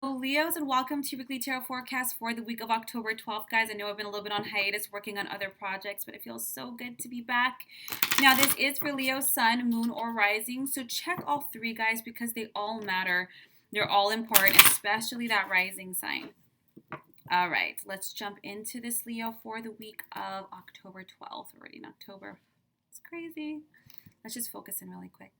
Leos, and welcome to Weekly Tarot Forecast for the week of October 12th, guys. I know I've been a little bit on hiatus working on other projects, but it feels so good to be back. Now, this is for Leo, Sun, Moon, or Rising, so check all three, guys, because they all matter. They're all important, especially that rising sign. All right, let's jump into this, Leo, for the week of October 12th. Already in October. It's crazy. Let's just focus in really quick.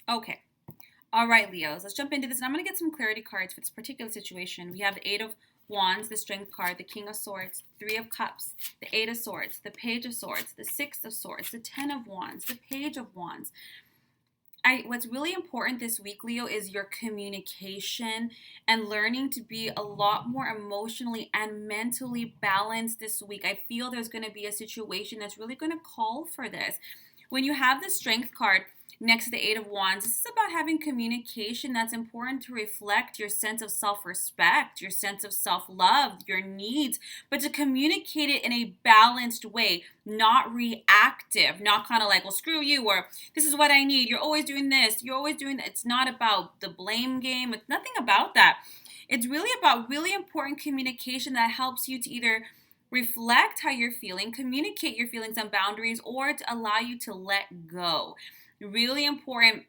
Okay. All right, Leos, let's jump into this. And I'm going to get some clarity cards for this particular situation. We have the Eight of Wands, the Strength card, the King of Swords, Three of Cups, the Eight of Swords, the Page of Swords, the Six of Swords, the Ten of Wands, the Page of Wands. What's really important this week, Leo, is your communication and learning to be a lot more emotionally and mentally balanced this week. I feel there's going to be a situation that's really going to call for this. When you have the Strength card next to the Eight of Wands, this is about having communication that's important to reflect your sense of self-respect, your sense of self-love, your needs, but to communicate it in a balanced way, not reactive, not kind of like, well, screw you, or this is what I need. You're always doing this. You're always doing that. It's not about the blame game. It's nothing about that. It's really about really important communication that helps you to either reflect how you're feeling, communicate your feelings and boundaries, or to allow you to let go. Really important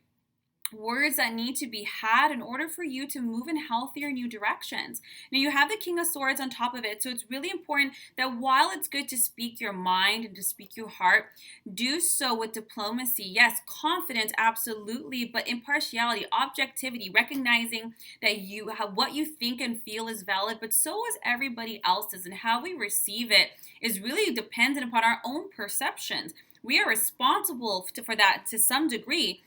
words that need to be had in order for you to move in healthier new directions. Now you have the King of Swords on top of it, so it's really important that while it's good to speak your mind and to speak your heart, do so with diplomacy. Yes, confidence, absolutely, but impartiality, objectivity, recognizing that what you think and feel is valid, but so is everybody else's, and how we receive it is really dependent upon our own perceptions. We are responsible for that to some degree.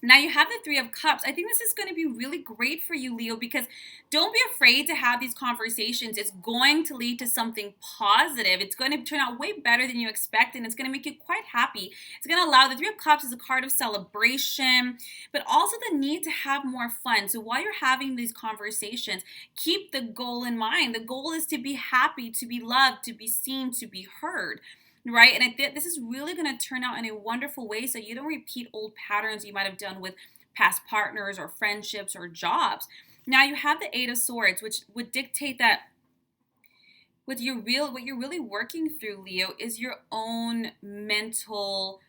Now you have the Three of Cups. I think this is going to be really great for you, Leo, because don't be afraid to have these conversations. It's going to lead to something positive. It's going to turn out way better than you expect, and it's going to make you quite happy. It's going to allow, the Three of Cups is a card of celebration, but also the need to have more fun. So while you're having these conversations, keep the goal in mind. The goal is to be happy, to be loved, to be seen, to be heard. Right? And I think this is really going to turn out in a wonderful way so you don't repeat old patterns you might have done with past partners or friendships or jobs. Now you have the Eight of Swords, which would dictate that what you're really working through, Leo, is your own mental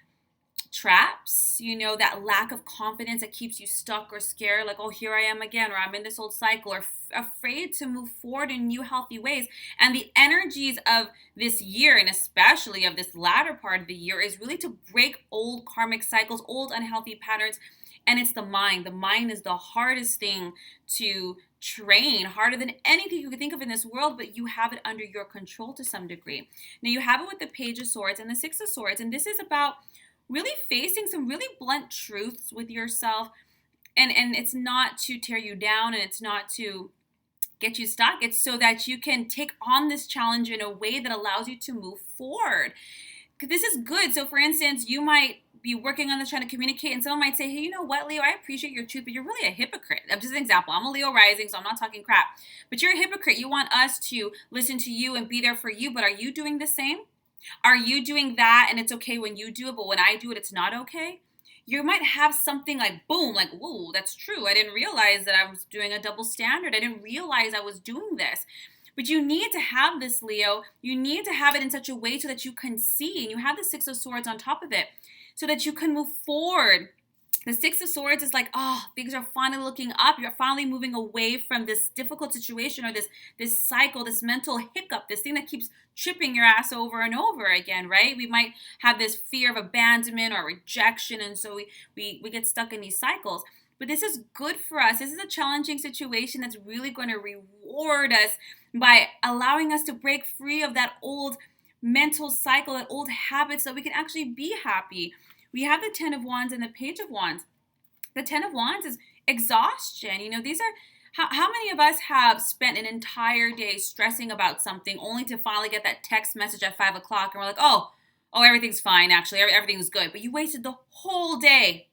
traps, that lack of confidence that keeps you stuck or scared, like, oh, here I am again, or I'm in this old cycle, or afraid to move forward in new healthy ways. And the energies of this year, and especially of this latter part of the year, is really to break old karmic cycles, old unhealthy patterns. And it's the mind. The mind is the hardest thing to train, harder than anything you could think of in this world, but you have it under your control to some degree. Now you have it with the Page of Swords and the Six of Swords, and this is about really facing some really blunt truths with yourself. And it's not to tear you down, and it's not to get you stuck. It's so that you can take on this challenge in a way that allows you to move forward. This is good. So for instance, you might be working on this, trying to communicate, and someone might say, hey, you know what, Leo, I appreciate your truth, but you're really a hypocrite. Just an example. I'm a Leo rising, so I'm not talking crap. But you're a hypocrite. You want us to listen to you and be there for you, but are you doing the same? Are you doing that and it's okay when you do it, but when I do it, it's not okay? You might have something like, boom, like, whoa, that's true. I didn't realize that I was doing a double standard. I didn't realize I was doing this. But you need to have this, Leo. You need to have it in such a way so that you can see, and you have the Six of Swords on top of it, so that you can move forward. The Six of Swords is like, oh, things are finally looking up. You're finally moving away from this difficult situation, or this cycle, this mental hiccup, this thing that keeps tripping your ass over and over again, right? We might have this fear of abandonment or rejection, and so we get stuck in these cycles. But this is good for us. This is a challenging situation that's really going to reward us by allowing us to break free of that old mental cycle, that old habit, so we can actually be happy. We have the Ten of Wands and the Page of Wands. The Ten of Wands is exhaustion. These are How many of us have spent an entire day stressing about something only to finally get that text message at 5 o'clock and we're like, oh, everything's fine, actually, everything's good. But you wasted the whole day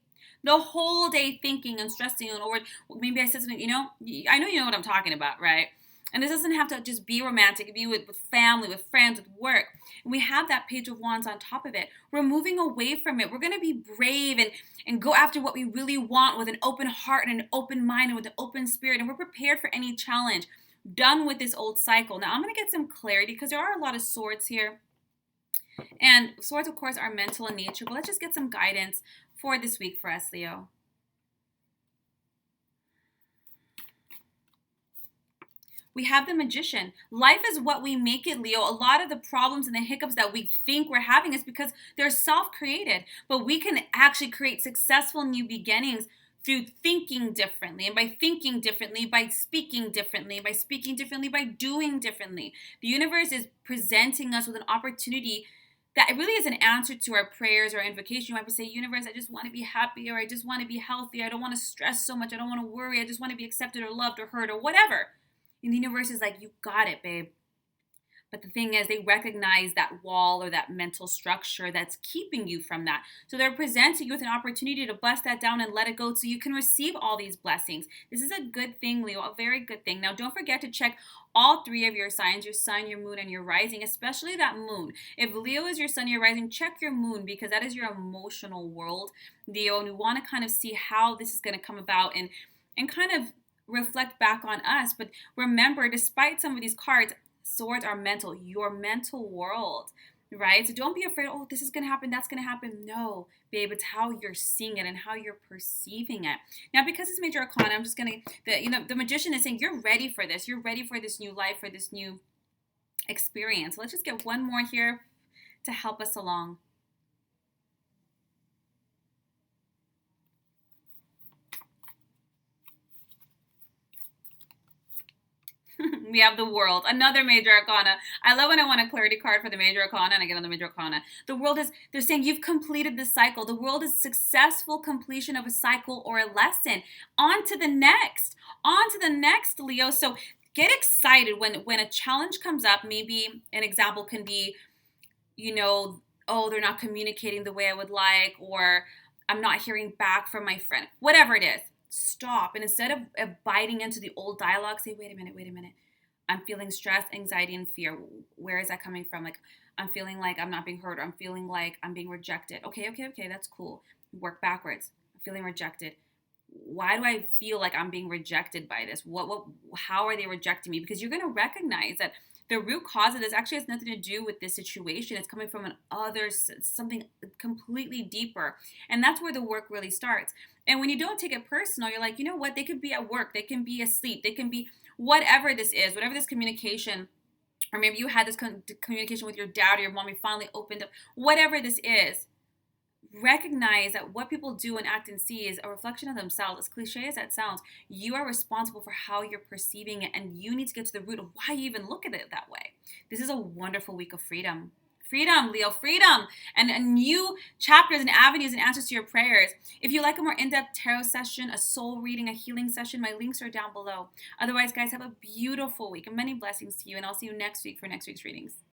thinking and stressing and over. Maybe I said something, I know you know what I'm talking about, right? And this doesn't have to just be romantic. It can be with family, with friends, with work. And we have that Page of Wands on top of it. We're moving away from it. We're going to be brave and go after what we really want with an open heart and an open mind and with an open spirit. And we're prepared for any challenge. Done with this old cycle. Now I'm going to get some clarity because there are a lot of swords here. And swords, of course, are mental in nature. But let's just get some guidance for this week for us, Leo. We have the Magician. Life is what we make it, Leo. A lot of the problems and the hiccups that we think we're having is because they're self-created. But we can actually create successful new beginnings through thinking differently. And by thinking differently, by speaking differently, by doing differently. The universe is presenting us with an opportunity that really is an answer to our prayers or invocation. You might be saying, universe, I just want to be happy, or I just want to be healthy. I don't want to stress so much. I don't want to worry. I just want to be accepted or loved or heard or whatever. And the universe is like, you got it, babe. But the thing is, they recognize that wall or that mental structure that's keeping you from that. So they're presenting you with an opportunity to bust that down and let it go so you can receive all these blessings. This is a good thing, Leo, a very good thing. Now, don't forget to check all three of your signs, your sun, your moon, and your rising, especially that moon. If Leo is your sun, your rising, check your moon because that is your emotional world, Leo. And we want to kind of see how this is going to come about and kind of reflect back on us. But remember, despite some of these cards, swords are mental, your mental world, right? So don't be afraid, oh, this is going to happen, that's going to happen. No, babe, it's how you're seeing it and how you're perceiving it. Now, because it's major arcana, I'm just going to, the Magician is saying you're ready for this. You're ready for this new life, for this new experience. Let's just get one more here to help us along. We have the World, another major arcana. I love when I want a clarity card for the major arcana and I get on the major arcana. The World is, they're saying you've completed the cycle. The World is successful completion of a cycle or a lesson. On to the next, Leo. So get excited when a challenge comes up. Maybe an example can be, oh, they're not communicating the way I would like, or I'm not hearing back from my friend, whatever it is. Stop. And instead of biting into the old dialogue, say, wait a minute. I'm feeling stress, anxiety, and fear. Where is that coming from? Like, I'm feeling like I'm not being heard, or I'm feeling like I'm being rejected. Okay, that's cool. Work backwards. I'm feeling rejected. Why do I feel like I'm being rejected by this? How are they rejecting me? Because you're going to recognize that the root cause of this actually has nothing to do with this situation. It's coming from something completely deeper. And that's where the work really starts. And when you don't take it personal, you're like, you know what? They could be at work. They can be asleep. They can be whatever this is, whatever this communication, or maybe you had this communication with your dad or your mom, you finally opened up, whatever this is. Recognize that what people do and act and see is a reflection of themselves. As cliche as that sounds, you are responsible for how you're perceiving it, and you need to get to the root of why you even look at it that way. This is a wonderful week of freedom. Freedom, Leo, freedom, and new chapters and avenues and answers to your prayers. If you like a more in-depth tarot session, a soul reading, a healing session, my links are down below. Otherwise, guys, have a beautiful week and many blessings to you, and I'll see you next week for next week's readings.